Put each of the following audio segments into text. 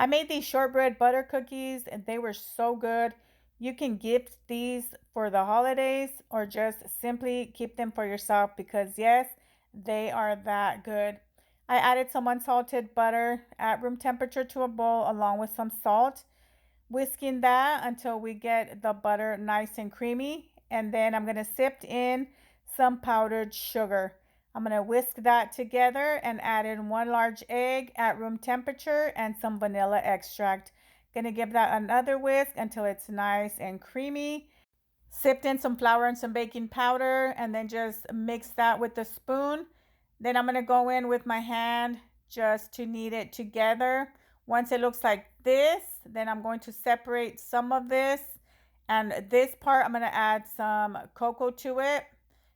I made these shortbread butter cookies and they were so good. You can gift these for the holidays or just simply keep them for yourself because, yes, they are that good. I added some unsalted butter at room temperature to a bowl along with some salt, whisking that until we get the butter nice and creamy. And then I'm going to sift in some powdered sugar. I'm going to whisk that together and add in one large egg at room temperature and some vanilla extract. Going to give that another whisk until it's nice and creamy. Sift in some flour and some baking powder and then just mix that with the spoon. Then I'm going to go in with my hand just to knead it together. Once it looks like this, then I'm going to separate some of this. And this part, I'm going to add some cocoa to it.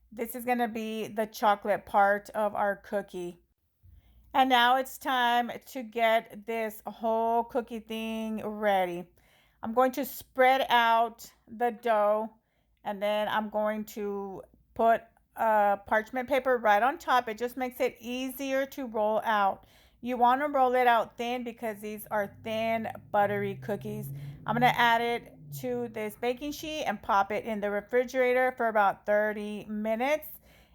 This is going to be the chocolate part of our cookie. And now it's time to get this whole cookie thing ready. I'm going to spread out the dough and then I'm going to put parchment paper right on top. It just makes it easier to roll out. You want to roll it out thin because these are thin, buttery cookies. I'm going to add it to this baking sheet and pop it in the refrigerator for about 30 minutes.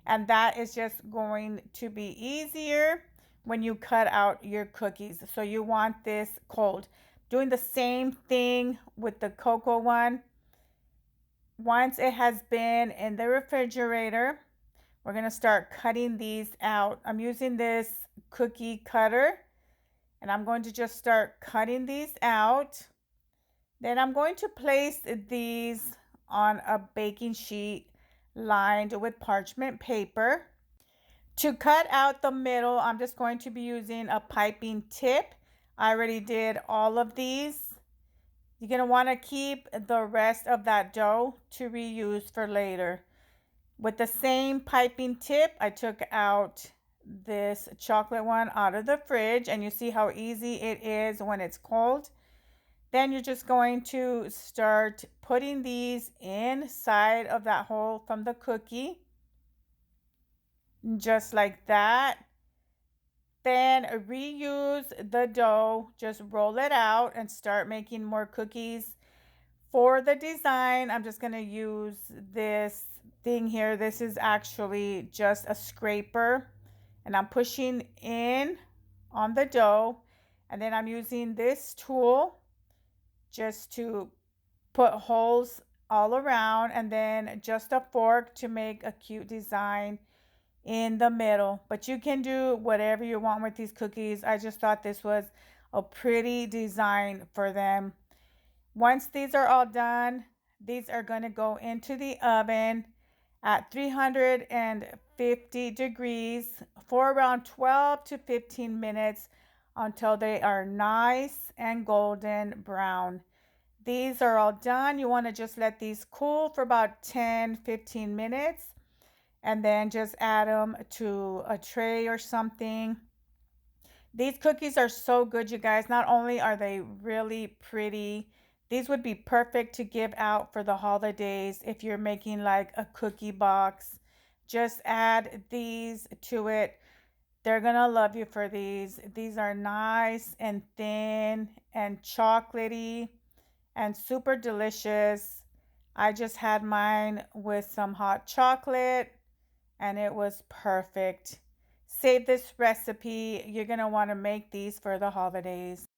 And that is just going to be easier when you cut out your cookies. So you want this cold. Doing the same thing with the cocoa one. Once it has been in the refrigerator, we're going to start cutting these out. I'm using this cookie cutter and I'm going to just start cutting these out. Then I'm going to place these on a baking sheet lined with parchment paper. To cut out the middle, I'm just going to be using a piping tip. I already did all of these. You're going to want to keep the rest of that dough to reuse for later. With the same piping tip, I took out this chocolate one out of the fridge, and you see how easy it is when it's cold. Then you're just going to start putting these inside of that hole from the cookie, just like that. Then reuse the dough, just roll it out and start making more cookies. For the design, I'm just going to use this thing here. This is actually just a scraper and I'm pushing in on the dough, and then I'm using this tool just to put holes all around, and then just a fork to make a cute design in the middle. But you can do whatever you want with these cookies. I just thought this was a pretty design for them. Once these are all done, these are going to go into the oven at 350 degrees for around 12 to 15 minutes until they are nice and golden brown. These are all done. You want to just let these cool for about 10-15 minutes and then just add them to a tray or something. These cookies are so good, you guys. Not only are they really pretty, these would be perfect to give out for the holidays if you're making like a cookie box. Just add these to it. They're going to love you for these. These are nice and thin and chocolatey and super delicious. I just had mine with some hot chocolate and it was perfect. Save this recipe. You're going to want to make these for the holidays.